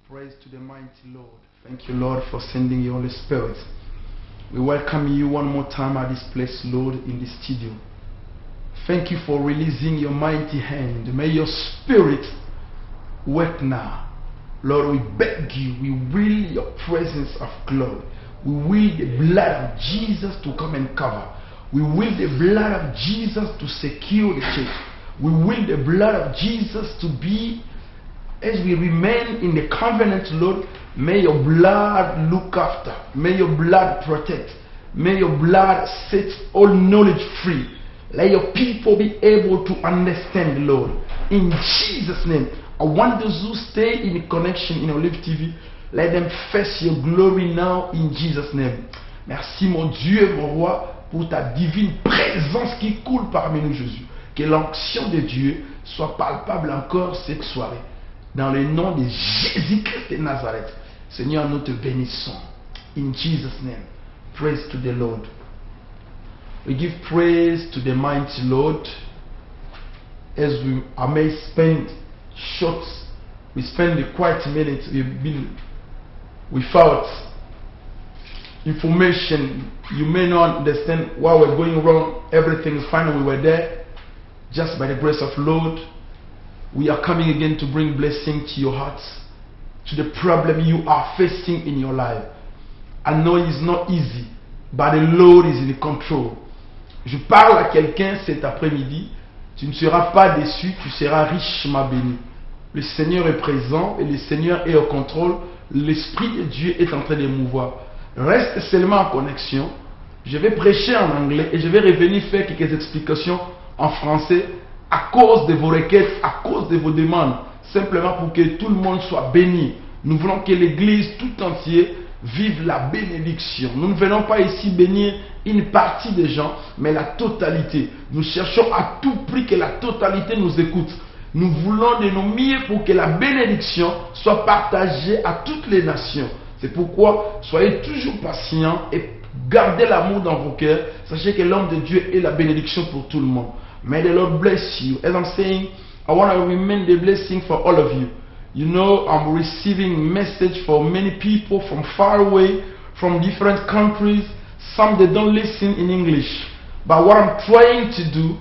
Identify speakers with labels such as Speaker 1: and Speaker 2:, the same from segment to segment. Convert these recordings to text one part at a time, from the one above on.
Speaker 1: Praise to the mighty Lord. Thank you, Lord, for sending your Holy Spirit. We welcome you one more time at this place, Lord, in the studio. Thank you for releasing your mighty hand. May your spirit work now. Lord, we beg you, we will your presence of glory. We will the blood of Jesus to come and cover. We will the blood of Jesus to secure the church. We will the blood of Jesus to be, as we remain in the covenant, Lord. May your blood look after. May your blood protect. May your blood set all knowledge free. Let your people be able to understand, Lord. In Jesus' name, I want those who stay in connection in Olive TV, let them face your glory now in Jesus' name. Merci mon Dieu, mon roi, pour ta divine présence qui coule parmi nous, Jésus. Que l'onction de Dieu soit palpable encore cette soirée. Dans le nom de Jésus-Christ de Nazareth. Seigneur, nous te bénissons. In Jesus' name. Praise to the Lord. We give praise to the mighty Lord. As I may spend we spend quite a minute without information. You may not understand why we're going wrong. Everything is fine. We were there. Just by the grace of Lord, we are coming again to bring blessing to your hearts, to the problem you are facing in your life. I know it's not easy, but the Lord is in control. Je parle à quelqu'un cet après-midi. Tu ne seras pas déçu, tu seras richement béni. Le Seigneur est présent et le Seigneur est au contrôle. L'Esprit de Dieu est en train de mouvoir. Reste seulement en connexion. Je vais prêcher en anglais et je vais revenir faire quelques explications en français à cause de vos requêtes, à cause de vos demandes, simplement pour que tout le monde soit béni. Nous voulons que l'Église tout entière vive la bénédiction. Nous ne venons pas ici bénir une partie des gens, mais la totalité. Nous cherchons à tout prix que la totalité nous écoute. Nous voulons de nos mieux pour que la bénédiction soit partagée à toutes les nations. C'est pourquoi soyez toujours patients et gardez l'amour dans vos cœurs. Sachez que l'homme de Dieu est la bénédiction pour tout le monde. May the Lord bless you. As I'm saying, I want to remain the blessing for all of you. You know, I'm receiving message for many people from far away, from different countries. Some they don't listen in English. But what I'm trying to do,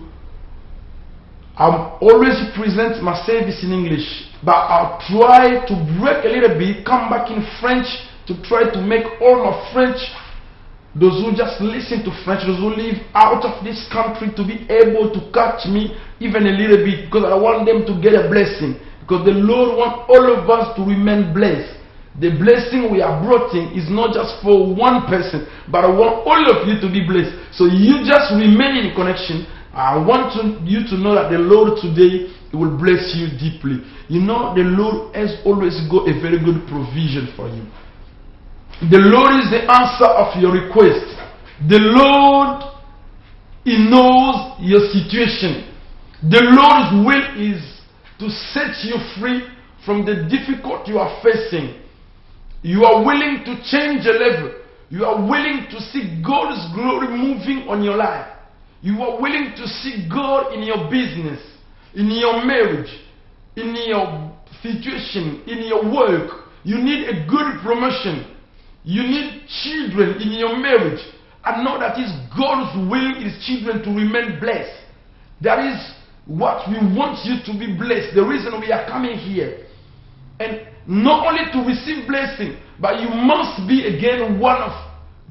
Speaker 1: I'm always present my service in English. But I'll try to break a little bit, come back in French to try to make all my French, those who just listen to French, those who live out of this country, to be able to catch me even a little bit, because I want them to get a blessing. Because the Lord wants all of us to remain blessed. The blessing we are brought in is not just for one person, but I want all of you to be blessed. So you just remain in connection. I want you to know that the Lord today will bless you deeply. You know, the Lord has always got a very good provision for you. The Lord is the answer of your request. The Lord, He knows your situation. The Lord's will is to set you free from the difficulty you are facing. You are willing to change your level. You are willing to see God's glory moving on your life. You are willing to see God in your business, in your marriage, in your situation, in your work. You need a good promotion. You need children in your marriage. I know that it's God's will, His children to remain blessed. That is what we want you to be blessed. The reason we are coming here. And not only to receive blessing, but you must be again one of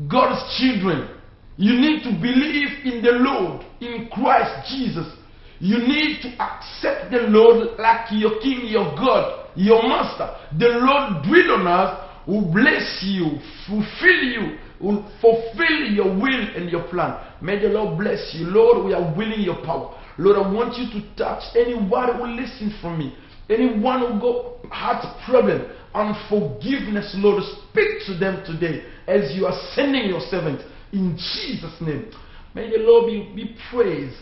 Speaker 1: God's children. You need to believe in the Lord, in Christ Jesus. You need to accept the Lord like your King, your God, your Master. The Lord dwell on us, will bless you, fulfill you, will fulfill your will and your plan. May the Lord bless you. Lord, we are willing your power. Lord, I want you to touch anyone who listens from me. Anyone who got heart problem, unforgiveness, Lord, speak to them today as you are sending your servant in Jesus' name. May the Lord be praised.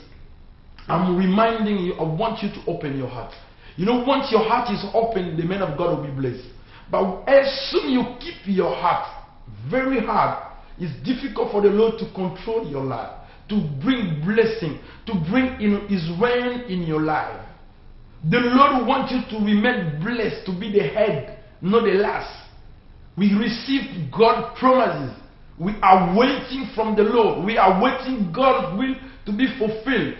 Speaker 1: I'm reminding you, I want you to open your heart. You know, once your heart is open, the man of God will be blessed. But as soon you keep your heart very hard, it's difficult for the Lord to control your life, to bring blessing, to bring in His reign in your life. The Lord wants you to remain blessed, to be the head not the last. We received God's promises. We are waiting from the Lord. We are waiting God's will to be fulfilled.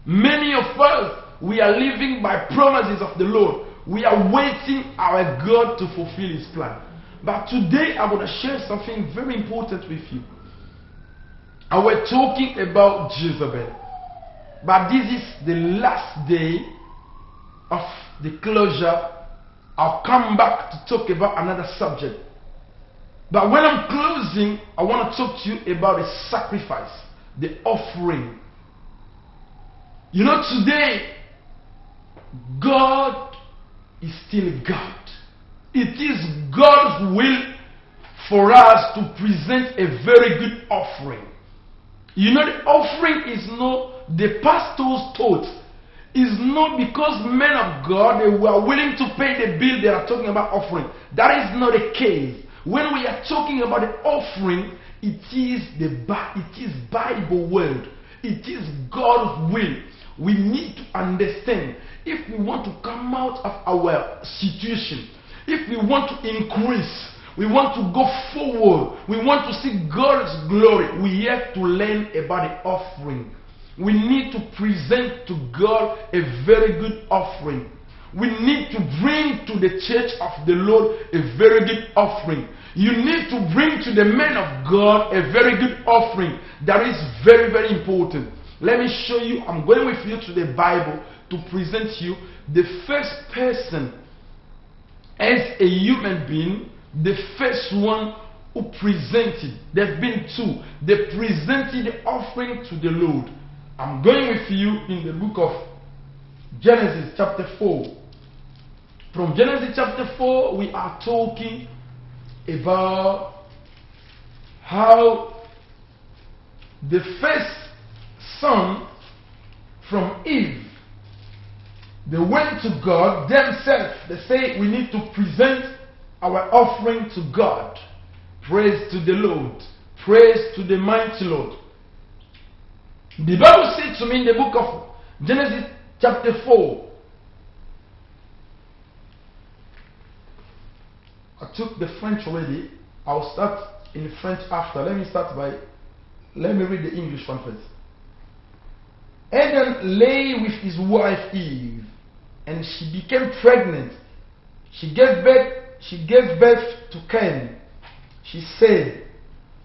Speaker 1: Many of us, we are living by promises of the Lord. We are waiting our God to fulfill His plan. But today I want to share something very important with you. I was talking about Jezebel. But this is the last day of the closure. I'll come back to talk about another subject. But when I'm closing, I want to talk to you about the sacrifice, the offering. You know, today, God is still God. It is God's will for us to present a very good offering. You know, the offering is not the pastor's thought. It's not because men of God, they were willing to pay the bill they are talking about offering. That is not the case. When we are talking about the offering, it is Bible word. It is God's will. We need to understand, if we want to come out of our situation, if we want to increase, we want to go forward, we want to see God's glory, we have to learn about the offering. We need to present to God a very good offering. We need to bring to the church of the Lord a very good offering. You need to bring to the men of God a very good offering. That is very, very important. Let me show you. I'm going with you to the Bible to present you the first person as a human being, the first one who presented. There have been two. They presented the offering to the Lord. I'm going with you in the book of Genesis chapter 4. From Genesis chapter 4, we are talking about how the first son from Eve, they went to God themselves. They say we need to present our offering to God. Praise to the Lord. Praise to the mighty Lord. The Bible says to me in the book of Genesis chapter 4. I took the French already. I'll start in French after. Let me read the English one first. Adam lay with his wife Eve, and she became pregnant. She gave birth to Cain. She said,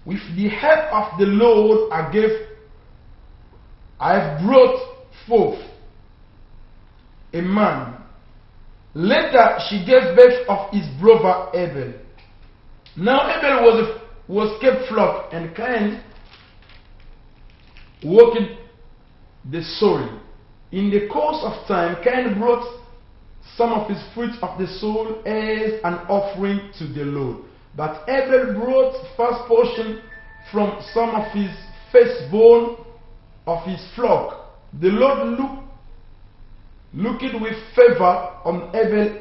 Speaker 1: with the help of the Lord I have brought forth a man. Later she gave birth of his brother Abel. Now Abel was kept flock, and Cain worked the soil. In the course of time, Cain brought some of his fruit of the soil as an offering to the Lord. But Abel brought first portion from some of his firstborn of his flock. The Lord looked with favor on Abel's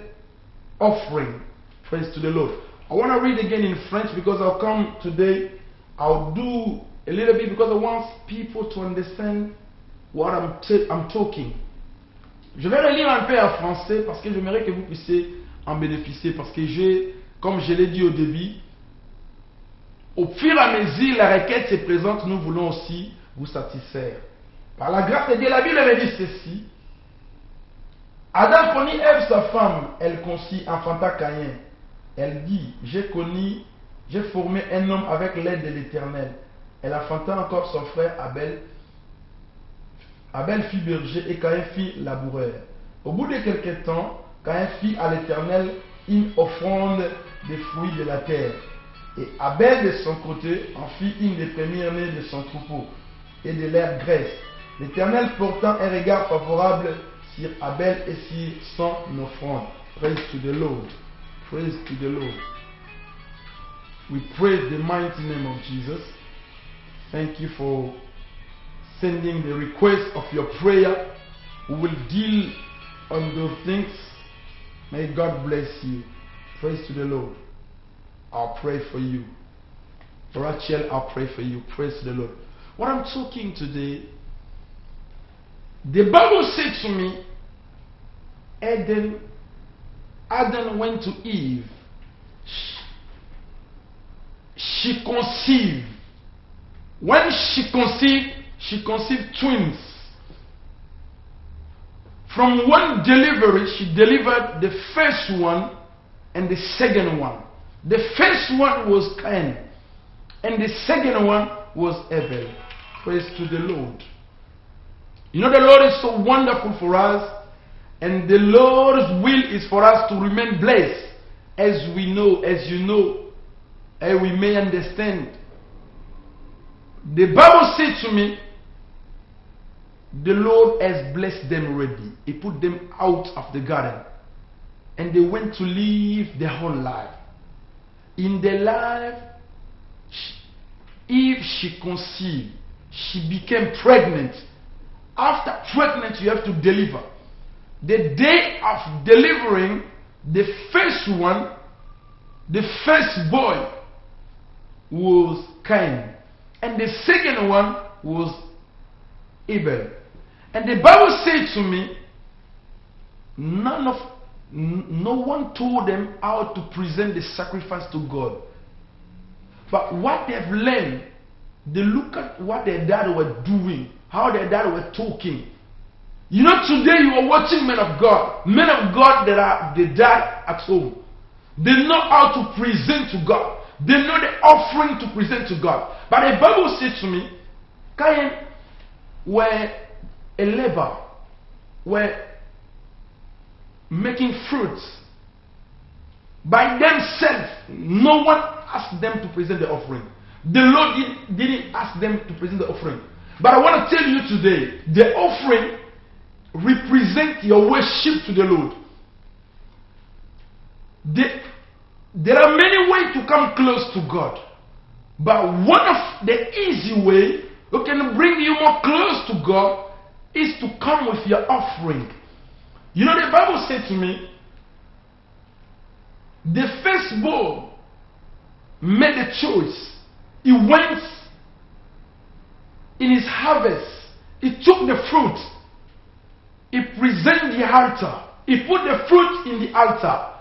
Speaker 1: offering. Praise to the Lord. I want to read again in French because I'll come today. I'll do a little bit because I want people to understand what I'm talking. Je vais le lire un peu en français parce que j'aimerais que vous puissiez en bénéficier, parce que comme je l'ai dit au début, au fur et à mesure la requête se présente, nous voulons aussi vous satisfaire. Par la grâce de Dieu, la Bible me dit ceci. Adam connut Ève sa femme, elle conçut, enfanta Caïn. Elle dit, j'ai formé un homme avec l'aide de l'Éternel. Elle enfanta encore son frère Abel. Abel fit berger et Caïn fit laboureur. Au bout de quelque temps, Caïn fit à l'Éternel une offrande des fruits de la terre. Et Abel de son côté en fit une des premières-nées de son troupeau et de leur graisse. L'Éternel portant un regard favorable sur Abel et sur son offrande. Praise to the Lord. Praise to the Lord. We praise the mighty name of Jesus. Thank you for sending the request of your prayer. We will deal on those things. May God bless you. Praise to the Lord. I'll pray for you. Rachel, I'll pray for you. Praise to the Lord. What I'm talking today, the Bible said to me, Adam went to Eve she conceived. When she conceived twins. From one delivery, she delivered the first one and the second one. The first one was Cain, and the second one was Abel. Praise to the Lord. You know, the Lord is so wonderful for us, and the Lord's will is for us to remain blessed, as we know, as you know, and we may understand. The Bible said to me, the Lord has blessed them already. He put them out of the garden, and they went to live their whole life. In their life, if she conceived, she became pregnant. After pregnant, you have to deliver. The day of delivering, the first one, the first boy, was Cain, and the second one was Abel. And the Bible said to me, no one told them how to present the sacrifice to God. But what they've learned, they look at what their dad were doing, how their dad were talking. You know, today you are watching men of God that are the dad at home. They know how to present to God. They know the offering to present to God. But the Bible said to me, Cain were a labor, were making fruits by themselves. No one asked them to present the offering. The Lord didn't ask them to present the offering. But I want to tell you today, the offering represents your worship to the Lord. There are many ways to come close to God, but one of the easy way that can bring you more close to God is to come with your offering. You know, the Bible said to me, the firstborn made a choice. He went in his harvest. He took the fruit. He presented the altar. He put the fruit in the altar.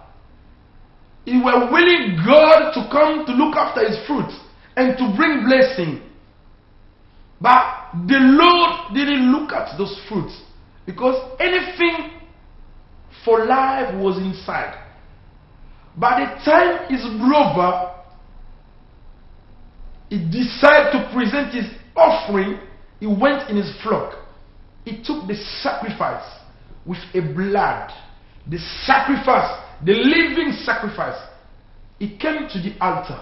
Speaker 1: He were willing God to come to look after his fruit and to bring blessing. But the Lord didn't look at those fruits, because anything for life was inside. By the time his brother, he decided to present his offering, he went in his flock. He took the sacrifice with a blood. The sacrifice, the living sacrifice. He came to the altar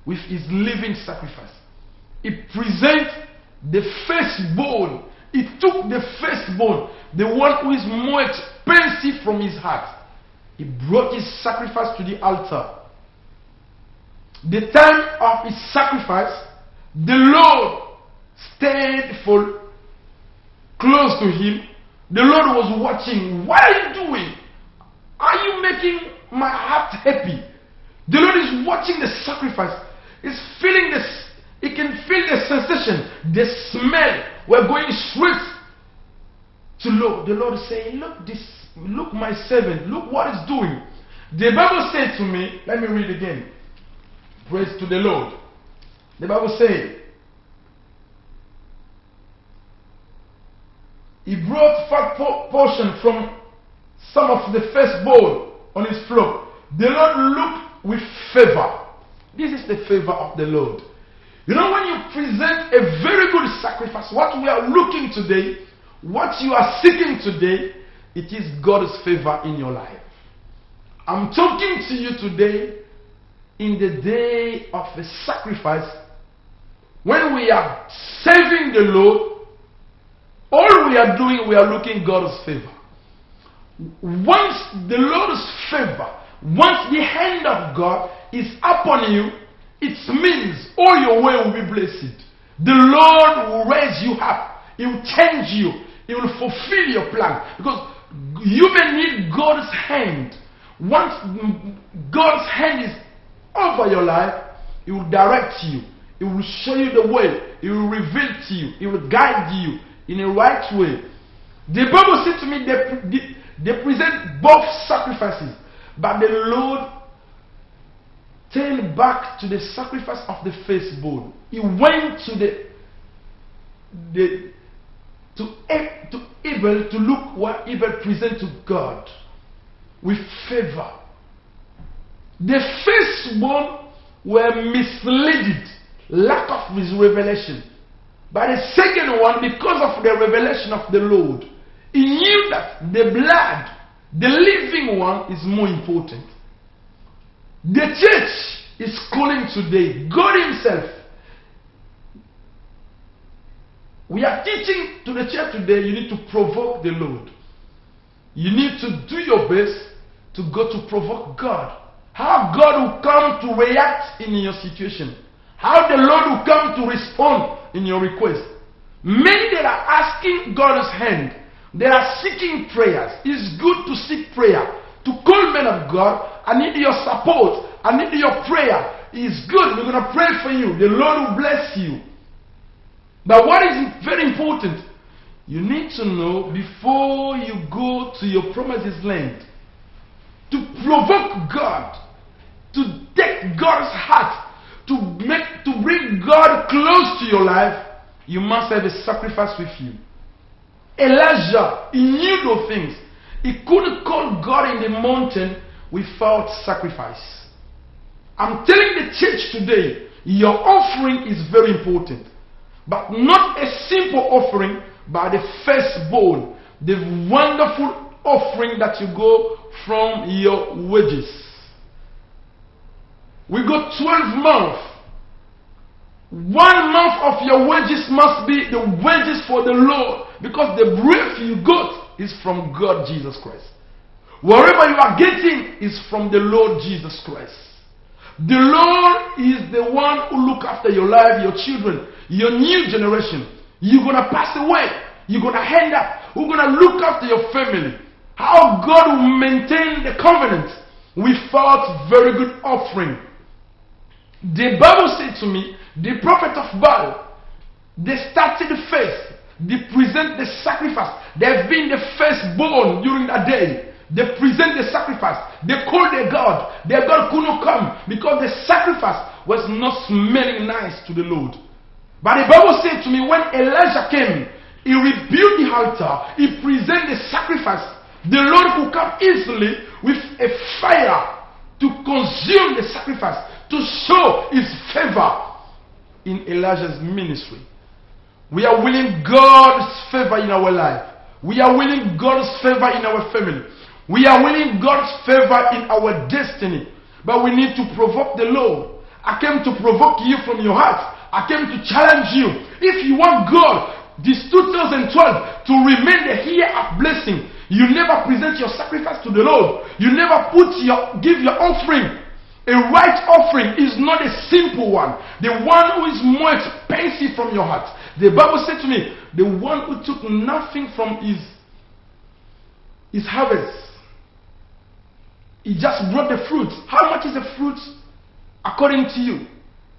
Speaker 1: with his living sacrifice. He presented the firstborn. He took the firstborn, the one who is more expensive from his heart. He brought his sacrifice to the altar. The time of his sacrifice, the Lord stayed for close to him. The Lord was watching. What are you doing? Are you making my heart happy? The Lord is watching the sacrifice. He's feeling this. He can feel the sensation, the smell. We're going straight to Lord. The Lord is saying, look my servant, look what he's doing. The Bible said to me, let me read again. Praise to the Lord. The Bible said, he brought fat portion from some of the firstborn on his flock. The Lord looked with favor. This is the favor of the Lord. You know, when you present a very good sacrifice, what we are looking today, what you are seeking today, it is God's favor in your life. I'm talking to you today in the day of the sacrifice, when we are serving the Lord. All we are doing, we are looking God's favor. Once the Lord's favor, once the hand of God is upon you, it means all your way will be blessed. The Lord will raise you up. He will change you. He will fulfill your plan. Because you may need God's hand. Once God's hand is over your life, He will direct you. He will show you the way. He will reveal to you. He will guide you in a right way. The Bible said to me, they present both sacrifices, but the Lord turned back to the sacrifice of the firstborn. He went to Abel to look what Abel presented to God with favor. The firstborn were misled, lack of his revelation. But the second one, because of the revelation of the Lord, he knew that the blood, the living one, is more important. The church is calling today, God himself. We are teaching to the church today, you need to provoke the Lord. You need to do your best to go to provoke God. How God will come to react in your situation. How the Lord will come to respond in your request. Many that are asking God's hand, they are seeking prayers. It's good to seek prayer. To call men of God, I need your support. I need your prayer. It's good. We're going to pray for you. The Lord will bless you. But what is very important, you need to know before you go to your promised land, to provoke God, to take God's heart, to bring God close to your life, you must have a sacrifice with you. Elijah, he knew those things. He couldn't call God in the mountain without sacrifice. I'm telling the church today, your offering is very important. But not a simple offering, but the firstborn, the wonderful offering that you go from your wages. We got 12 months. 1 month of your wages must be the wages for the Lord, because the breath you got is from God Jesus Christ. Wherever you are getting is from the Lord Jesus Christ. The Lord is the one who look after your life, your children, your new generation. You're going to pass away. You're going to end up. Who's going to look after your family? How God will maintain the covenant without very good offering. The Bible said to me, the prophet of Baal, they started first. They present the sacrifice. They've been the firstborn during that day. They present the sacrifice. They call their God. Their God could not come because the sacrifice was not smelling nice to the Lord. But the Bible said to me, when Elijah came, he rebuilt the altar. He presented the sacrifice. The Lord could come easily with a fire to consume the sacrifice, to show his favor in Elijah's ministry. We are willing God's favor in our life. We are willing God's favor in our family. We are willing God's favor in our destiny. But we need to provoke the Lord. I came to provoke you from your heart. I came to challenge you. If you want God, this 2012, to remain the year of blessing, you never present your sacrifice to the Lord. You never give your offering. A right offering is not a simple one. The one who is more expensive from your heart. The Bible said to me, the one who took nothing from his harvest. He just brought the fruit. How much is the fruit according to you?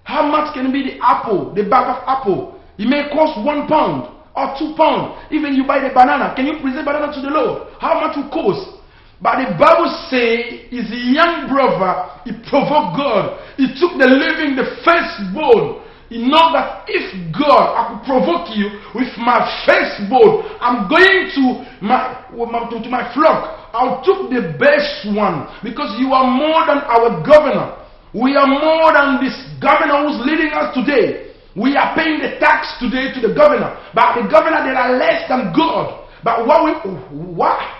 Speaker 1: How much can be the apple, the bag of apple? It may cost £1 or £2. Even you buy the banana. Can you present banana to the Lord? How much will cost? But the Bible says his young brother, he provoked God. He took the living, the firstborn. He knows that if God, I could provoke you with my firstborn, I'm going to my flock. I'll take the best one, because you are more than our governor. We are more than this governor who's leading us today. We are paying the tax today to the governor, but the governor, they are less than God. But what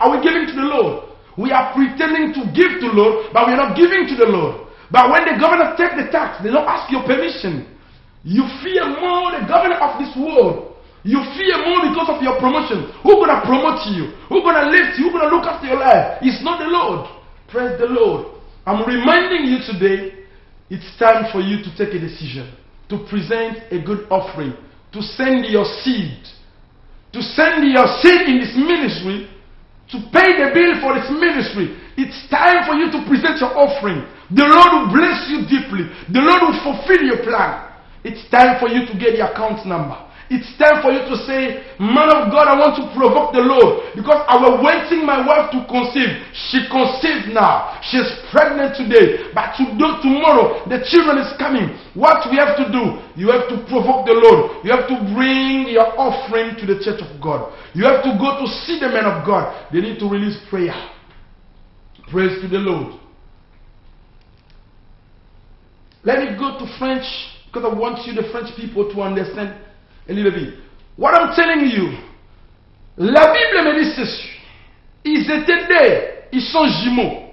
Speaker 1: are we giving to the Lord? We are pretending to give to the Lord, but we are not giving to the Lord. But when the governor takes the tax, they don't ask your permission. You fear more the governor of this world. You fear more because of your promotion. Who's going to promote you? Who's going to lift you? Who's going to look after your life? It's not the Lord. Praise the Lord. I'm reminding you today, it's time for you to take a decision. To present a good offering. To send your seed. To send your seed in this ministry. To pay the bill for this ministry. It's time for you to present your offering. The Lord will bless you deeply. The Lord will fulfill your plan. It's time for you to get the account number. It's time for you to say, man of God, I want to provoke the Lord. Because I was waiting my wife to conceive. She conceived now. She's pregnant today. But tomorrow, the children is coming. What we have to do? You have to provoke the Lord. You have to bring your offering to the church of God. You have to go to see the men of God. They need to release prayer. Praise to the Lord. Let me go to French, because I want you, the French people, to understand a little bit. What I'm telling you, la Bible me dit ceci. Ils étaient deux, ils sont jumeaux.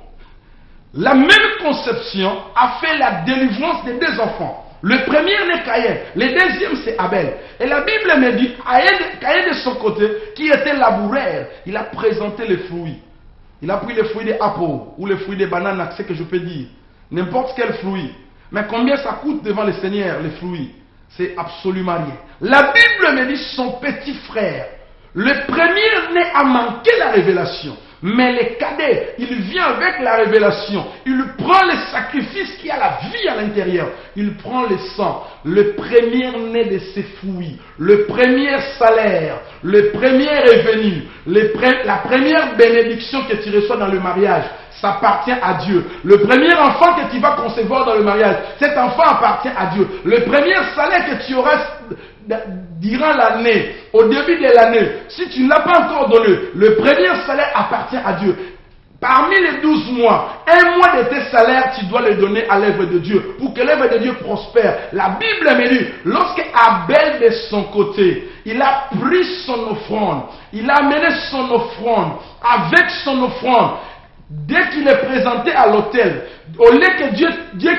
Speaker 1: La même conception a fait la délivrance des deux enfants. Le premier est Caïn, le deuxième c'est Abel. Et la Bible me dit, Caïn de son côté, qui était laboureur, il a présenté les fruits. Il a pris les fruits des apôtres ou les fruits des bananes, c'est ce que je peux dire. N'importe quel fruit. Mais combien ça coûte devant le Seigneur, les fruits? C'est absolument rien. La Bible me dit son petit frère. Le premier-né a manqué la révélation. Mais le cadet, il vient avec la révélation. Il prend le sacrifice qui a la vie à l'intérieur. Il prend le sang. Le premier-né de ses fruits. Le premier salaire. Le premier revenu. La première bénédiction que tu reçois dans le mariage. Ça appartient à Dieu. Le premier enfant que tu vas concevoir dans le mariage, cet enfant appartient à Dieu. Le premier salaire que tu auras durant l'année, au début de l'année, si tu ne l'as pas encore donné, le premier salaire appartient à Dieu. Parmi les 12 mois, un mois de tes salaires, tu dois le donner à l'œuvre de Dieu, pour que l'œuvre de Dieu prospère. La Bible me dit, lorsque Abel de son côté, il a pris son offrande, il a amené son offrande, avec son offrande, dès qu'il est présenté à l'autel, au lieu que Dieu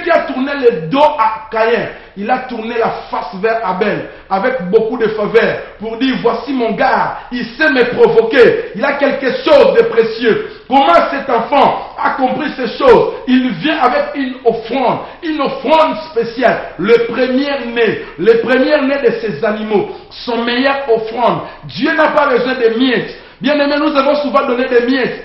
Speaker 1: qui a tourné le dos à Caïn, il a tourné la face vers Abel avec beaucoup de faveur pour dire, voici mon gars, il sait me provoquer, il a quelque chose de précieux. Comment cet enfant a compris ces choses? Il vient avec une offrande spéciale. Le premier-né de ces animaux, son meilleur offrande. Dieu n'a pas besoin de miettes. Bien aimé, nous avons souvent donné des miettes.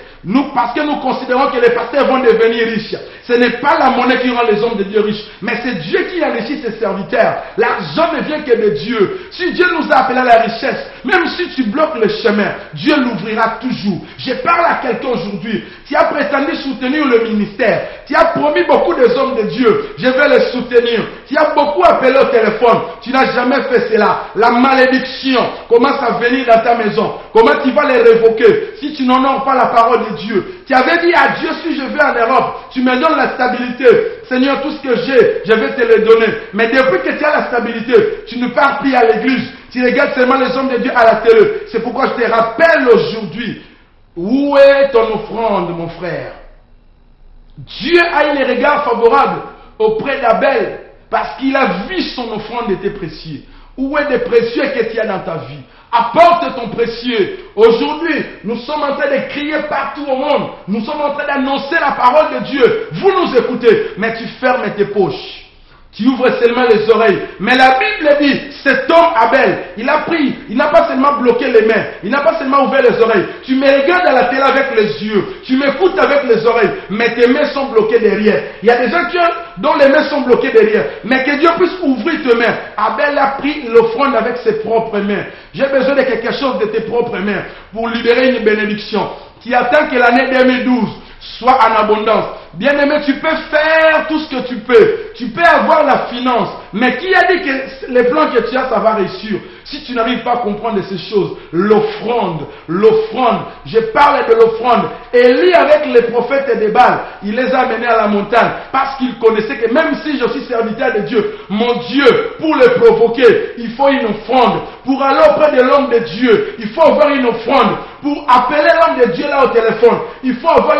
Speaker 1: Parce que nous considérons que les pasteurs vont devenir riches. Ce n'est pas la monnaie qui rend les hommes de Dieu riches, mais c'est Dieu qui enrichit ses serviteurs. L'argent ne vient que de Dieu. Si Dieu nous a appelés à la richesse, même si tu bloques le chemin, Dieu l'ouvrira toujours. Je parle à quelqu'un aujourd'hui. Tu as prétendu soutenir le ministère. Tu as promis beaucoup des hommes de Dieu. Je vais les soutenir. Tu as beaucoup appelé au téléphone. Tu n'as jamais fait cela. La malédiction commence à venir dans ta maison. Comment tu vas les révoquer si tu n'honores pas la parole de Dieu? Tu avais dit à Dieu, si je vais en Europe, tu me donnes la stabilité. Seigneur, tout ce que j'ai, je vais te le donner. Mais depuis que tu as la stabilité, tu ne pars plus à l'église. Tu regardes seulement les hommes de Dieu à la télé. C'est pourquoi je te rappelle aujourd'hui, où est ton offrande, mon frère? Dieu a eu les regards favorables auprès d'Abel parce qu'il a vu son offrande était précieux. Où est des précieux que tu as dans ta vie? Apporte ton précieux. Aujourd'hui, nous sommes en train de crier partout au monde. Nous sommes en train d'annoncer la parole de Dieu. Vous nous écoutez, mais tu fermes tes poches. Tu ouvres seulement les oreilles. Mais la Bible dit, cet homme Abel, il n'a pas seulement bloqué les mains, il n'a pas seulement ouvert les oreilles. Tu me regardes à la télé avec les yeux, tu m'écoutes avec les oreilles, mais tes mains sont bloquées derrière. Il y a des gens dont les mains sont bloquées derrière, mais que Dieu puisse ouvrir tes mains. Abel a pris l'offrande avec ses propres mains. J'ai besoin de quelque chose de tes propres mains pour libérer une bénédiction qui attend que l'année 2012 soit en abondance. Bien-aimé, tu peux faire tout ce que tu peux. Tu peux avoir la finance. Mais qui a dit que les plans que tu as, ça va réussir? Si tu n'arrives pas à comprendre ces choses, l'offrande, je parle de l'offrande. Élie avec les prophètes de Baal, il les a amenés à la montagne parce qu'il connaissait que même si je suis serviteur de Dieu, mon Dieu, pour le provoquer, il faut une offrande. Pour aller auprès de l'homme de Dieu, il faut avoir une offrande. Pour appeler l'homme de Dieu là au téléphone, il faut avoir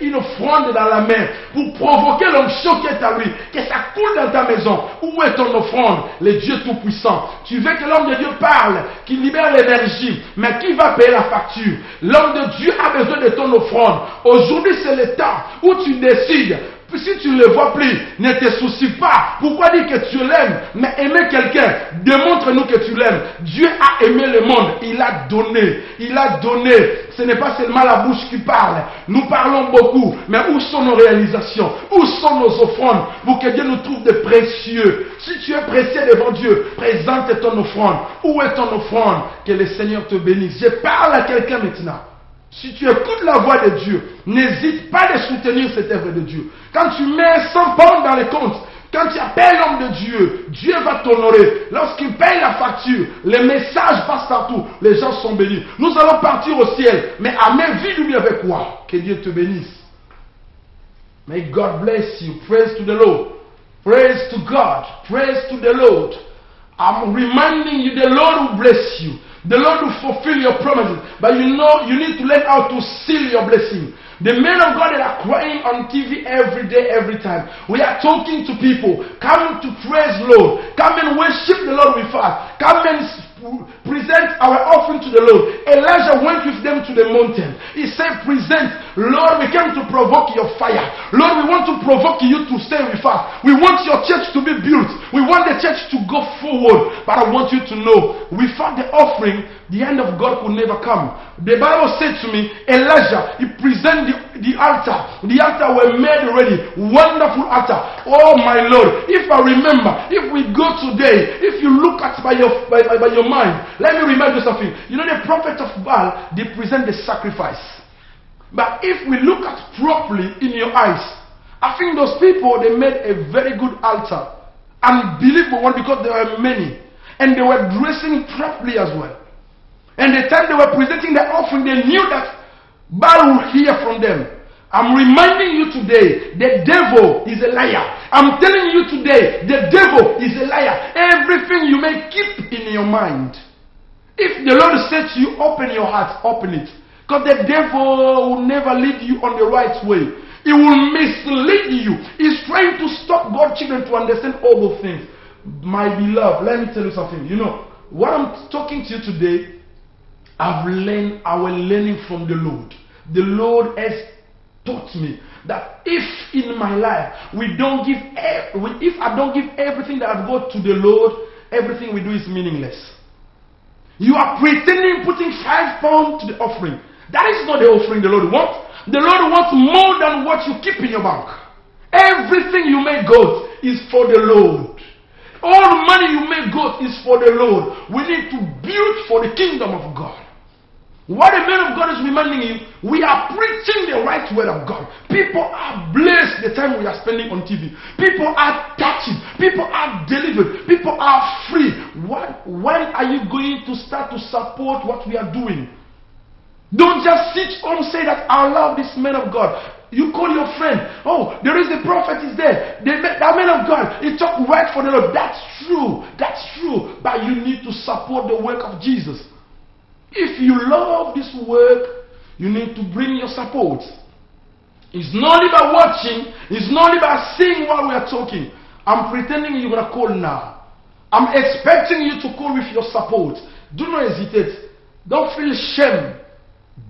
Speaker 1: une offrande dans la main. Pour provoquer l'homme choqué à lui, que ça coule dans ta maison. Où est ton offrande? Le Dieu Tout-Puissant. Tu veux que l'homme de Dieu parle, qu'il libère l'énergie, mais qui va payer la facture? L'homme de Dieu a besoin de ton offrande. Aujourd'hui, c'est le temps où tu décides. Puis si tu ne le vois plus, ne te soucie pas. Pourquoi dire que tu l'aimes? Mais aimer quelqu'un, démontre-nous que tu l'aimes. Dieu a aimé le monde. Il a donné. Il a donné. Ce n'est pas seulement la bouche qui parle. Nous parlons beaucoup. Mais où sont nos réalisations? Où sont nos offrandes? Pour que Dieu nous trouve de précieux. Si tu es précieux devant Dieu, présente ton offrande. Où est ton offrande? Que le Seigneur te bénisse. Je parle à quelqu'un maintenant. Si tu écoutes la voix de Dieu, n'hésite pas à soutenir cette œuvre de Dieu. Quand tu mets 100 pounds dans les comptes, quand tu appelles l'homme de Dieu, Dieu va t'honorer. Lorsqu'il paye la facture, les messages passent partout, les gens sont bénis. Nous allons partir au ciel, mais à main vide ou bien avec quoi? Que Dieu te bénisse. May God bless you. Praise to the Lord. Praise to God. Praise to the Lord. I'm reminding you, the Lord will bless you. The Lord will fulfill your promises. But you know, you need to learn how to seal your blessing. The men of God that are crying on TV every day, every time. We are talking to people. Come to praise Lord. Come and worship the Lord with us. Come and present our offering to the Lord. Elijah went with them to the mountain. He said, present. Lord, we came to provoke your fire. Lord, we want to provoke you to stay with us. We want your church to be built. We want the church to go forward. But I want you to know, without the offering, the hand of God could never come. The Bible said to me, Elijah, he presented the altar. The altar were made ready. Wonderful altar. Oh my Lord, if I remember, if we go today, if you look at by your mind, let me remind you something. You know, the prophet of Baal, they present the sacrifice. But if we look at properly in your eyes, I think those people, they made a very good altar. Unbelievable one, because there were many. And they were dressing properly as well. And the time they were presenting the offering, they knew that Baal would hear from them. I'm reminding you today, the devil is a liar. I'm telling you today, the devil is a liar. Everything you may keep in your mind. If the Lord says to you, open your heart, open it. Because the devil will never lead you on the right way. He will mislead you. He's trying to stop God's children to understand all those things. My beloved, let me tell you something. You know, what I'm talking to you today, I was learning from the Lord. The Lord has taught me that if in my life if I don't give everything that I've got to the Lord, everything we do is meaningless. You are pretending putting 5 pounds to the offering. That is not the offering the Lord wants. The Lord wants more than what you keep in your bank. Everything you may got is for the Lord. All the money you may got is for the Lord. We need to build for the kingdom of God. What the man of God is reminding you, we are preaching the right word of God. People are blessed the time we are spending on TV. People are touching. People are delivered. People are free. When are you going to start to support what we are doing? Don't just sit home and say that I love this man of God. You call your friend. Oh, there is a prophet is there. That man of God, he talk right for the Lord. That's true. That's true. But you need to support the work of Jesus. If you love this work, you need to bring your support. It's not only about watching. It's not only about seeing while we are talking. I'm pretending you're going to call now. I'm expecting you to call with your support. Do not hesitate. Don't feel shame.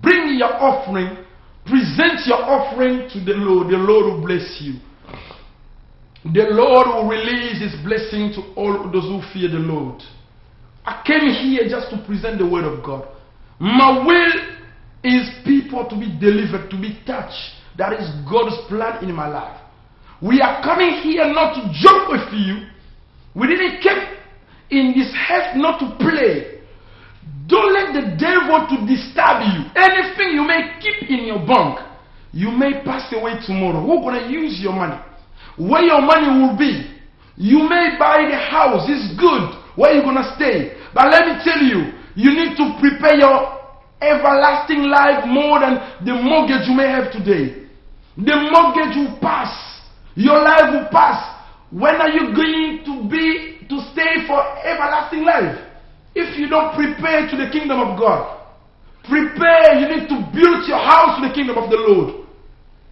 Speaker 1: Bring your offering. Present your offering to the Lord. The Lord will bless you. The Lord will release His blessing to all those who fear the Lord. I came here just to present the word of God. My will is people to be delivered, to be touched. That is God's plan in my life. We are coming here not to joke with you. We didn't come in this earth not to play. Don't let the devil to disturb you. Anything you may keep in your bank, you may pass away tomorrow. Who's going to use your money? Where your money will be. You may buy the house. It's good. Where are you going to stay? But let me tell you, you need to prepare your everlasting life more than the mortgage you may have today. The mortgage will pass. Your life will pass. When are you going to stay for everlasting life? If you don't prepare to the kingdom of God, prepare. You need to build your house to the kingdom of the Lord.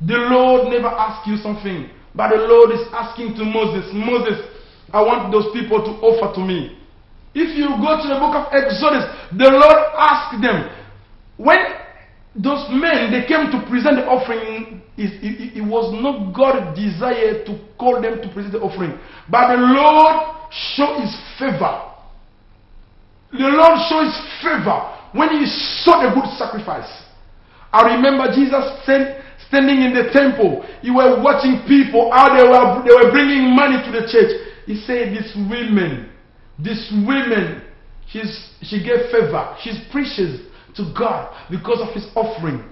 Speaker 1: The Lord never asks you something, but the Lord is asking to Moses, Moses, I want those people to offer to me. If you go to the book of Exodus, the Lord asked them, when those men, they came to present the offering. It was not God's desire to call them to present the offering, but the Lord showed His favor. The Lord showed His favor when He saw the good sacrifice. I remember Jesus standing in the temple. He was watching people, how they were bringing money to the church. He said, this woman, she gave favor. She's precious to God because of His offering.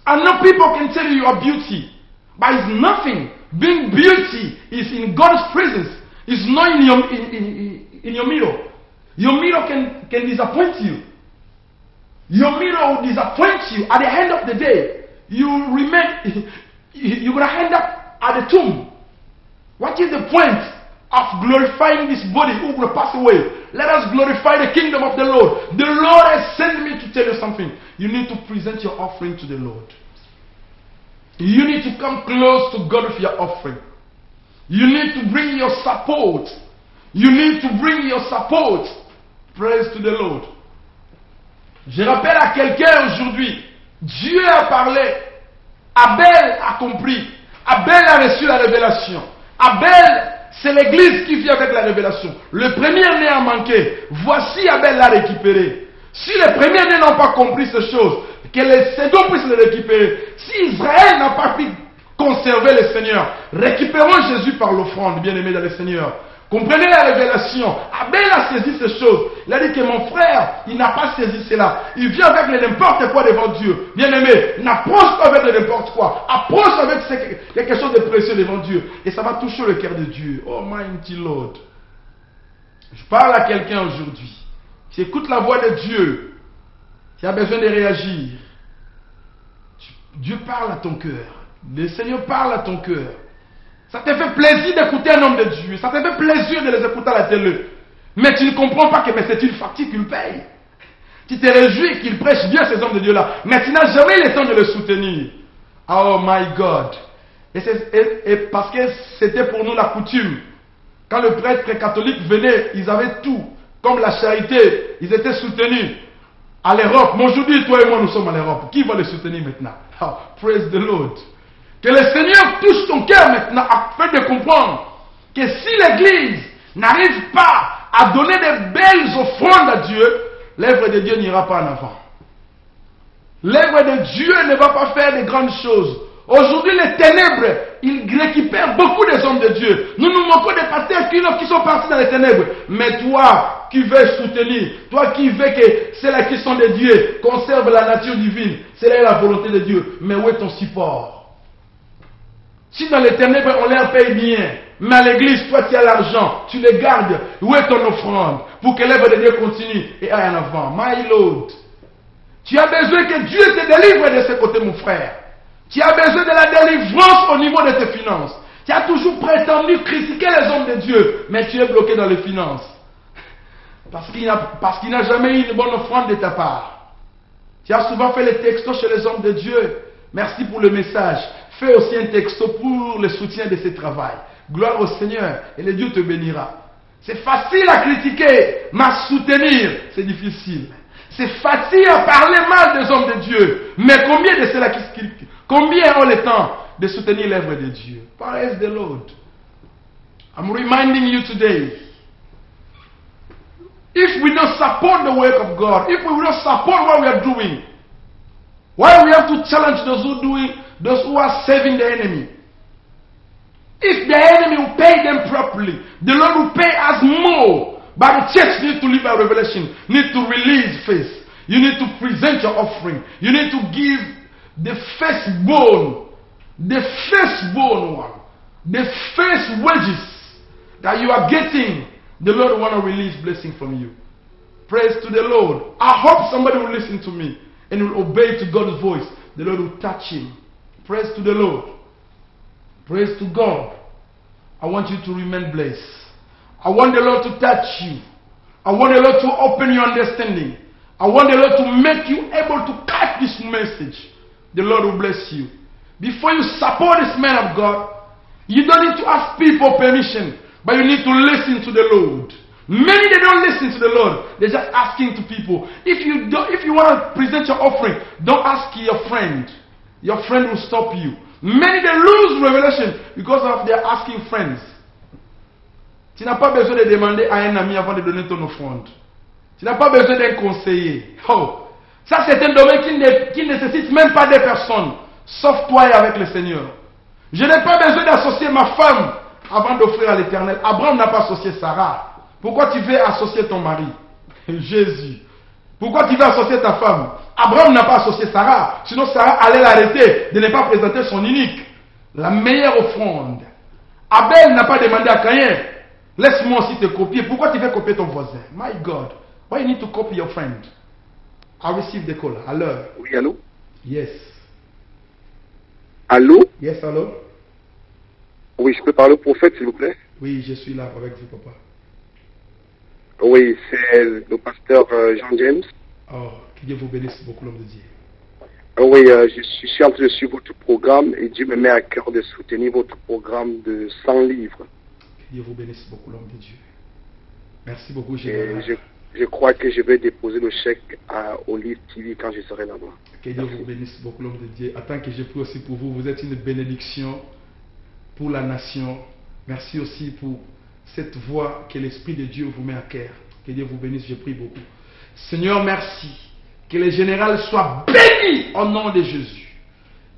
Speaker 1: I know people can tell you are beauty, but it's nothing. Being beauty is in God's presence. It's not in your mirror. Your mirror can disappoint you. Your mirror will disappoint you. At the end of the day, you're going to end up at the tomb. What is the point of glorifying this body who will pass away? Let us glorify the kingdom of the Lord. The Lord has sent me to tell you something. You need to present your offering to the Lord. You need to come close to God with your offering. You need to bring your support. You need to bring your support. Praise to the Lord. Je rappelle à quelqu'un aujourd'hui, Dieu a parlé, Abel a compris, Abel a reçu la révélation. Abel, c'est l'église qui vient avec la révélation. Le premier-né a manqué, voici Abel l'a récupéré. Si les premiers-nés n'ont pas compris ces choses, que les seconds puissent les récupérer. Si Israël n'a pas pu conserver le Seigneur, récupérons Jésus par l'offrande, bien-aimé dans le Seigneur. Comprenez la révélation. Abel a saisi ces choses. Il a dit que mon frère, il n'a pas saisi cela. Il vient avec le n'importe quoi devant Dieu. Bien-aimé, n'approche pas avec le n'importe quoi. Approche avec quelque chose de précieux devant Dieu. Et ça va toucher le cœur de Dieu. Oh, mighty Lord. Je parle à quelqu'un aujourd'hui. Qui écoute la voix de Dieu. Qui a besoin de réagir. Dieu parle à ton cœur. Le Seigneur parle à ton cœur. Ça te fait plaisir d'écouter un homme de Dieu. Ça te fait plaisir de les écouter à la télé. Mais tu ne comprends pas que c'est une facture qu'il paye. Tu te réjouis qu'il prêche bien ces hommes de Dieu-là. Mais tu n'as jamais le temps de les soutenir. Oh my God. Et parce que c'était pour nous la coutume. Quand le prêtre catholique venait, ils avaient tout. Comme la charité, ils étaient soutenus. À l'Europe. Mais aujourd'hui, toi et moi, nous sommes à l'Europe. Qui va les soutenir maintenant? Oh, praise the Lord. Que le Seigneur touche ton cœur maintenant afin de comprendre que si l'Église n'arrive pas à donner de belles offrandes à Dieu, l'œuvre de Dieu n'ira pas en avant. L'œuvre de Dieu ne va pas faire de grandes choses. Aujourd'hui, les ténèbres, ils récupèrent beaucoup des hommes de Dieu. Nous nous moquons des pasteurs qui sont partis dans les ténèbres. Mais toi qui veux soutenir, toi qui veux que ceux-là qui sont de Dieu conservent la nature divine, c'est là la volonté de Dieu. Mais où est ton support? Si dans les ténèbres, on leur paye bien, mais à l'église, toi, tu as l'argent, tu les gardes, où est ton offrande? Pour que l'œuvre de Dieu continue et aille en avant. My Lord, tu as besoin que Dieu te délivre de ce côté, mon frère. Tu as besoin de la délivrance au niveau de tes finances. Tu as toujours prétendu critiquer les hommes de Dieu, mais tu es bloqué dans les finances. Parce qu'il n'a jamais eu une bonne offrande de ta part. Tu as souvent fait les textos chez les hommes de Dieu. Merci pour le message. Fais aussi un texto pour le soutien de ce travail. Gloire au Seigneur et le Dieu te bénira. C'est facile à critiquer, mais à soutenir, c'est difficile. C'est facile à parler mal des hommes de Dieu, mais combien de ceux-là combien ont le temps de soutenir l'œuvre de Dieu? Praise the Lord. I'm reminding you today, if we don't support the work of God, if we will not support what we are doing, why we have to challenge those who are serving the enemy? If the enemy will pay them properly, the Lord will pay us more. But the church needs to live by revelation, need to release faith. You need to present your offering. You need to give the firstborn one, the first wages that you are getting. The Lord want to release blessing from you. Praise to the Lord. I hope somebody will listen to me and will obey to God's voice. The Lord will touch him. Praise to the Lord. Praise to God. I want you to remain blessed. I want the Lord to touch you. I want the Lord to open your understanding. I want the Lord to make you able to catch this message. The Lord will bless you. Before you support this man of God, you don't need to ask people permission, but you need to listen to the Lord. Many, they don't listen to the Lord. They're just asking to people. If you want to present your offering, don't ask your friend. Your friend will stop you. Many, they lose revelation because of their asking friends. Tu n'as pas besoin de demander à un ami avant de donner ton offrande. Tu n'as pas besoin d'un conseiller. Oh. Ça, c'est un domaine qui ne nécessite même pas des personnes, sauf toi et avec le Seigneur. Je n'ai pas besoin d'associer ma femme avant d'offrir à l'Éternel. Abraham n'a pas associé Sarah. Pourquoi tu veux associer ton mari? Jésus. Pourquoi tu veux associer ta femme? Abraham n'a pas associé Sarah. Sinon, Sarah allait l'arrêter de ne pas présenter son unique. La meilleure offrande. Abel n'a pas demandé à Caïn, laisse-moi aussi te copier. Pourquoi tu veux copier ton voisin? My God. Why you need to copy your friend? I received the call. Hello.
Speaker 2: Oui, allô?
Speaker 1: Yes.
Speaker 2: Allô?
Speaker 1: Yes, hello.
Speaker 2: Oui, je peux parler au prophète, s'il vous plaît?
Speaker 1: Oui, je suis là avec vous, papa.
Speaker 2: Oui, c'est le pasteur Jean James.
Speaker 1: Oh, que Dieu vous bénisse beaucoup, l'homme de Dieu.
Speaker 2: Oui, je suis en train de suivre votre programme et Dieu me met à cœur de soutenir votre programme de 100 livres.
Speaker 1: Que Dieu vous bénisse beaucoup, l'homme de Dieu. Merci beaucoup,
Speaker 2: je crois que je vais déposer le chèque à Olive TV quand je serai là-bas.
Speaker 1: Que Dieu vous bénisse beaucoup, l'homme de Dieu. Attends que je prie aussi pour vous. Vous êtes une bénédiction pour la nation. Merci aussi pour cette voix que l'Esprit de Dieu vous met à cœur. Que Dieu vous bénisse, je prie beaucoup. Seigneur, merci. Que le général soit béni au nom de Jésus.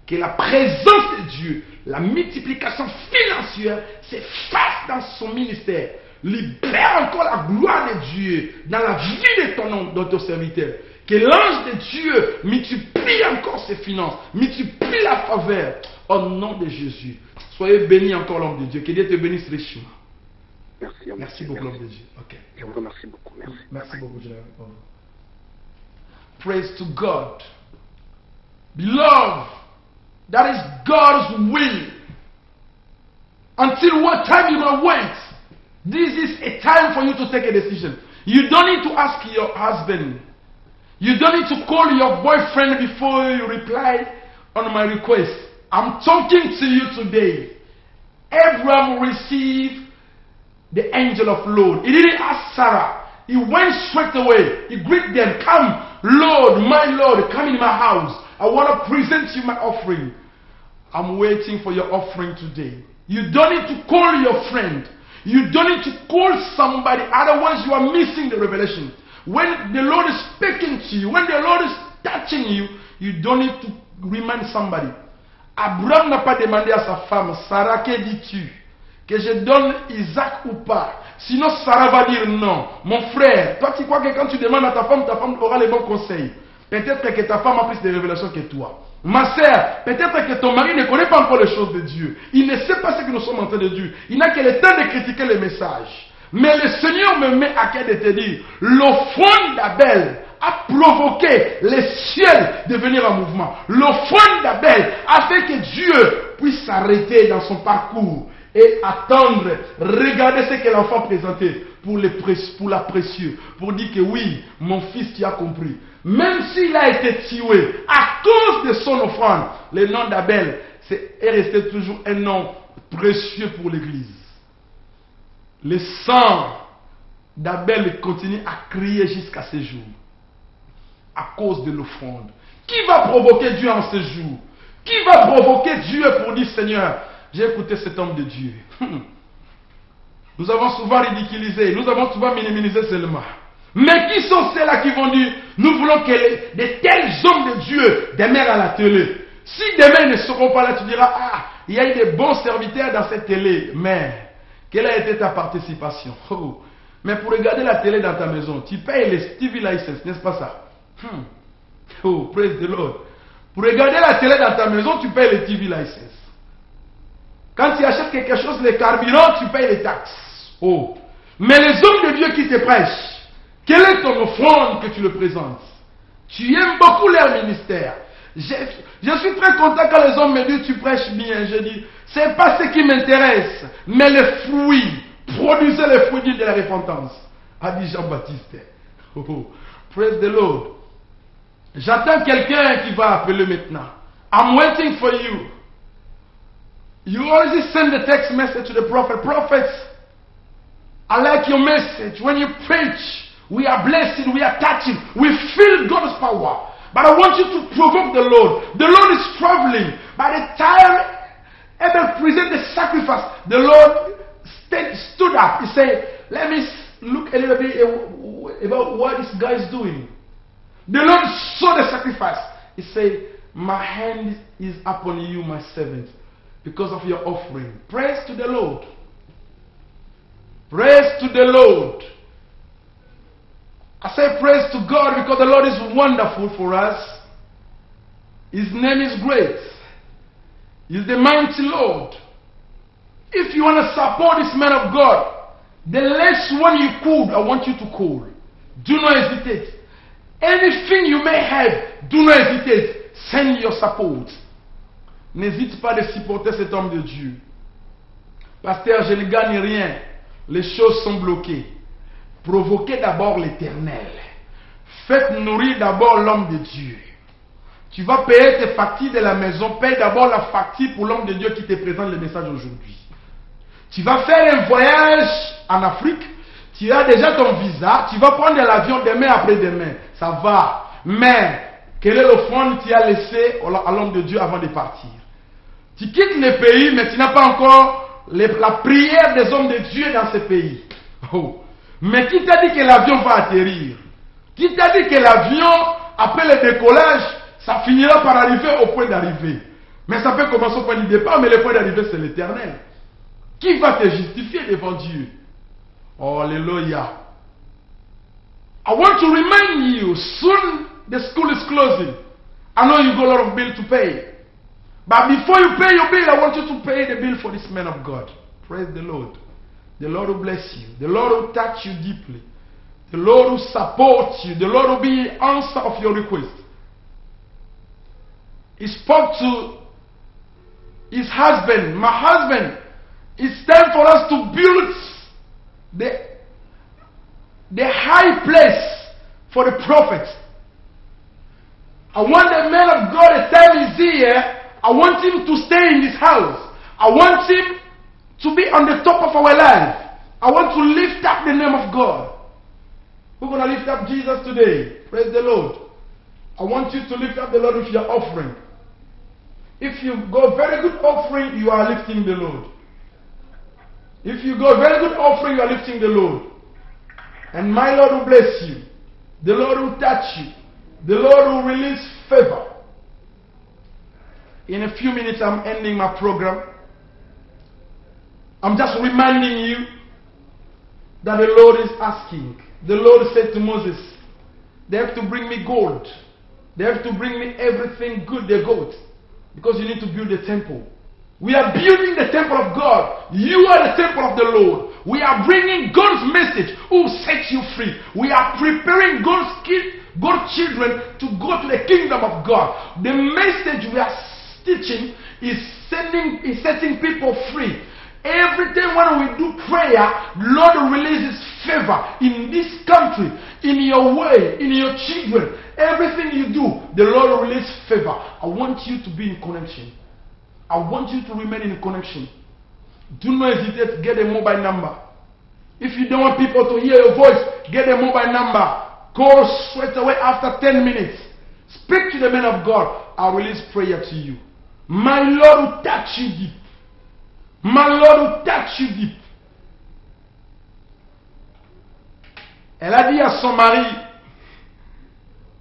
Speaker 1: Que la présence de Dieu, la multiplication financière s'efface dans son ministère. Libère encore la gloire de Dieu dans la vie de ton nom, de ton serviteur. Que l'ange de Dieu multiplie encore ses finances, multiplie la faveur au nom de Jésus. Soyez bénis encore, l'homme de Dieu. Que Dieu te bénisse richement. Merci beaucoup, l'homme de Dieu. Okay.
Speaker 2: Je vous remercie beaucoup.
Speaker 1: Merci beaucoup, général. Praise to God. Beloved, that is God's will. Until what time you going to wait? This is a time for you to take a decision. You don't need to ask your husband. You don't need to call your boyfriend before you reply on my request. I'm talking to you today. Abraham received the angel of Lord. He didn't ask Sarah. He went straight away. He greeted them. Come, Lord, my Lord, come in my house. I want to present you my offering. I'm waiting for your offering today. You don't need to call your friend. You don't need to call somebody. Otherwise, you are missing the revelation. When the Lord is speaking to you, when the Lord is touching you, you don't need to remind somebody. Abraham n'a pas demandé à sa femme, Sarah, que dis-tu? Que je donne Isaac ou pas? Sinon, Sarah va dire non. Mon frère, toi tu crois que quand tu demandes à ta femme aura les bons conseils. Peut-être que ta femme a plus de révélations que toi. Ma sœur, peut-être que ton mari ne connaît pas encore les choses de Dieu. Il ne sait pas ce que nous sommes en train de dire. Il n'a que le temps de critiquer les messages. Mais le Seigneur me met à cœur de te dire, l'offrande d'Abel a provoqué les ciels de venir en mouvement. L'offrande d'Abel a fait que Dieu puisse s'arrêter dans son parcours et attendre, regarder ce que l'enfant présentait pour la précieux, pour dire que oui, mon fils tu as compris. Même s'il a été tué à cause de son offrande, le nom d'Abel est resté toujours un nom précieux pour l'Église. Le sang d'Abel continue à crier jusqu'à ce jour à cause de l'offrande. Qui va provoquer Dieu en ce jour? Qui va provoquer Dieu pour dire Seigneur, j'ai écouté cet homme de Dieu. Nous avons souvent ridiculisé, nous avons souvent minimisé seulement. Mais qui sont ceux-là qui vont dire, nous voulons que de tels hommes de Dieu demeurent à la télé. Si demain ils ne seront pas là, tu diras, ah, il y a eu des bons serviteurs dans cette télé, mais quelle a été ta participation? Oh. Mais pour regarder la télé dans ta maison, tu payes les TV license, n'est-ce pas ça? Oh, praise the Lord. Pour regarder la télé dans ta maison, tu payes les TV license. Quand tu achètes quelque chose, les carburants, tu payes les taxes. Oh. Mais les hommes de Dieu qui te prêchent, quelle est ton offrande que tu le présentes? Tu aimes beaucoup leur ministère. Je suis très content quand les hommes me disent tu prêches bien. Je dis, c'est pas ce qui m'intéresse, mais les fruits. Produisez les fruits de la repentance. A dit Jean-Baptiste. Oh, praise the Lord. J'attends quelqu'un qui va appeler maintenant. I'm waiting for you. You already send the text message to the prophet. Prophets, I like your message. When you preach, we are blessed, we are touching, we feel God's power. But I want you to provoke the Lord. The Lord is traveling. By the time Abel presented the sacrifice, the Lord stood up. He said, let me look a little bit about what this guy is doing. The Lord saw the sacrifice. He said, my hand is upon you, my servant, because of your offering. Praise to the Lord. Praise to the Lord. I say praise to God because the Lord is wonderful for us. His name is great. He's the mighty Lord. If you want to support this man of God, the less one you could, I want you to call. Do not hesitate. Anything you may have, do not hesitate. Send your support. N'hésite pas de supporter cet homme de Dieu. Pasteur, je ne gagne rien. Les choses sont bloquées. Provoquez d'abord l'Éternel. Faites nourrir d'abord l'homme de Dieu. Tu vas payer tes factures de la maison. Paye d'abord la facture pour l'homme de Dieu qui te présente le message aujourd'hui. Tu vas faire un voyage en Afrique. Tu as déjà ton visa. Tu vas prendre l'avion demain après-demain. Ça va. Mais, quelle est l'offrande que tu as laissée à l'homme de Dieu avant de partir? Tu quittes le pays, mais tu n'as pas encore la prière des hommes de Dieu dans ce pays. Oh. Mais qui t'a dit que l'avion va atterrir? Qui t'a dit que l'avion, après le décollage, ça finira par arriver au point d'arrivée? Mais ça peut commencer au point du départ, mais le point d'arrivée, c'est l'Éternel. Qui va te justifier devant Dieu? Oh, alléluia. I want to remind you, soon the school is closing. I know you got a lot of bill to pay. But before you pay your bill, I want you to pay the bill for this man of God. Praise the Lord. The Lord will bless you. The Lord will touch you deeply. The Lord will support you. The Lord will be the answer of your request. He spoke to his husband. My husband, it's time for us to build the high place for the prophet. I want the man of God, the time is here. I want him to stay in this house. I want him to be on the top of our life. I want to lift up the name of God. We're going to lift up Jesus today. Praise the Lord. I want you to lift up the Lord with your offering. If you go very good offering, you are lifting the Lord. If you go very good offering, you are lifting the Lord. And my Lord will bless you. The Lord will touch you. The Lord will release favor. In a few minutes, I'm ending my program. I'm just reminding you that the Lord is asking. The Lord said to Moses, they have to bring me gold. They have to bring me everything good they got. Because you need to build a temple. We are building the temple of God. You are the temple of the Lord. We are bringing God's message who will set you free. We are preparing God's children to go to the kingdom of God. The message we are teaching is setting people free. Every time when we do prayer, Lord releases favor in this country, in your way, in your children. Everything you do, the Lord will release favor. I want you to be in connection. I want you to remain in connection. Do not hesitate to get a mobile number. If you don't want people to hear your voice, get a mobile number. Call straight away after 10 minutes. Speak to the man of God. I'll release prayer to you. My Lord will touch you deep. My Lord will touch you deep. Elle a dit à son mari,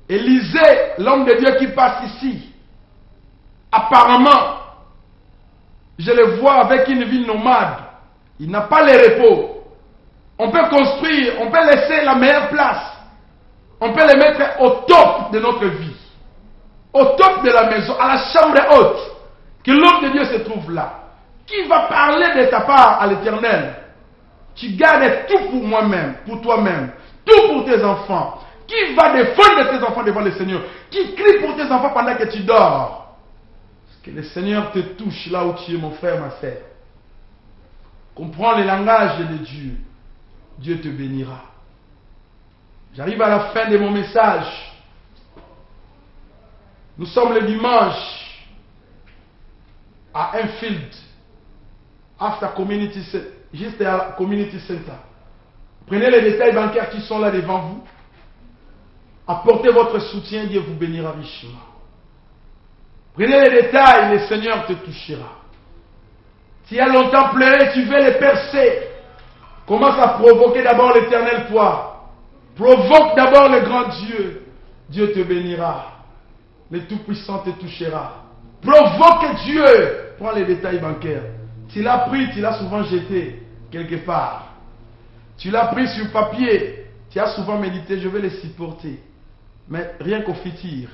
Speaker 1: Élisée, l'homme de Dieu qui passe ici, apparemment, je le vois avec une vie nomade. Il n'a pas le repos. On peut construire, on peut laisser la meilleure place. On peut le mettre au top de notre vie. Au top de la maison, à la chambre haute. Que l'homme de Dieu se trouve là. Qui va parler de ta part à l'Éternel? Tu gardes tout pour moi-même, pour toi-même. Tout pour tes enfants. Qui va défendre tes enfants devant le Seigneur? Qui crie pour tes enfants pendant que tu dors? Que le Seigneur te touche là où tu es, mon frère, ma sœur. Comprends le langage de Dieu. Dieu te bénira. J'arrive à la fin de mon message. Nous sommes le dimanche à Enfield, juste à la Community Center. Prenez les détails bancaires qui sont là devant vous. Apportez votre soutien, Dieu vous bénira richement. Prenez les détails, le Seigneur te touchera. Tu as longtemps pleuré, tu veux les percer. Commence à provoquer d'abord l'Éternel toi. Provoque d'abord le grand Dieu. Dieu te bénira. Le Tout-Puissant te touchera. Provoque Dieu. Prends les détails bancaires. Tu l'as pris, tu l'as souvent jeté quelque part. Tu l'as pris sur papier. Tu as souvent médité, je vais les supporter. Mais rien qu'au fitir.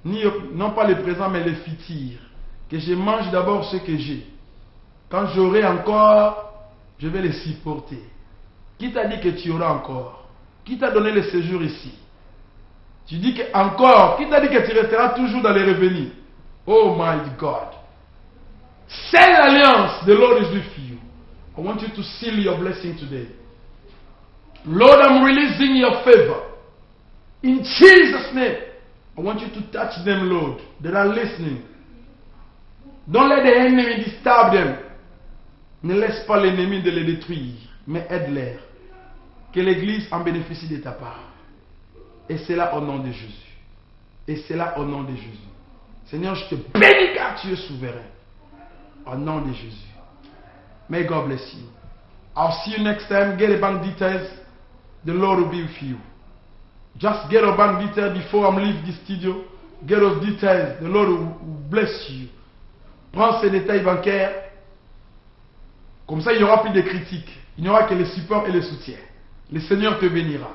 Speaker 1: Non pas le présent, mais le fitir. Que je mange d'abord ce que j'ai. Quand j'aurai encore, je vais les supporter. Qui t'a dit que tu auras encore? Qui t'a donné le séjour ici? Tu dis que encore. Qui t'a dit que tu resteras toujours dans les revenus? Oh my God. Seal l'alliance. The Lord is with you. I want you to seal your blessing today. Lord, I'm releasing your favor. In Jesus' name. I want you to touch them, Lord, that are listening. Don't let the enemy disturb them. Ne laisse pas l'ennemi de les détruire, mais aide-les. Que l'Église en bénéficie de ta part. Et c'est là au nom de Jésus. Et c'est là au nom de Jésus. Seigneur, je te bénis car tu es souverain. Au nom de Jésus. May God bless you. I'll see you next time. Get the bank details. The Lord will be with you. Just get a bank detail before I leave the studio. Get those details. The Lord will bless you. Prends ces détails bancaires. Comme ça, il n'y aura plus de critiques. Il n'y aura que le support et le soutien. Le Seigneur te bénira.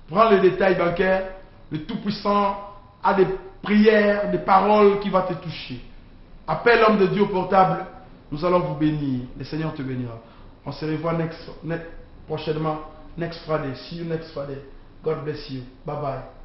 Speaker 1: Prends les détails bancaires. Le Tout-Puissant a des prières, des paroles qui vont te toucher. Appelle l'homme de Dieu au portable. Nous allons vous bénir. Le Seigneur te bénira. On se revoit prochainement. Next Friday. See you next Friday. God bless you. Bye bye.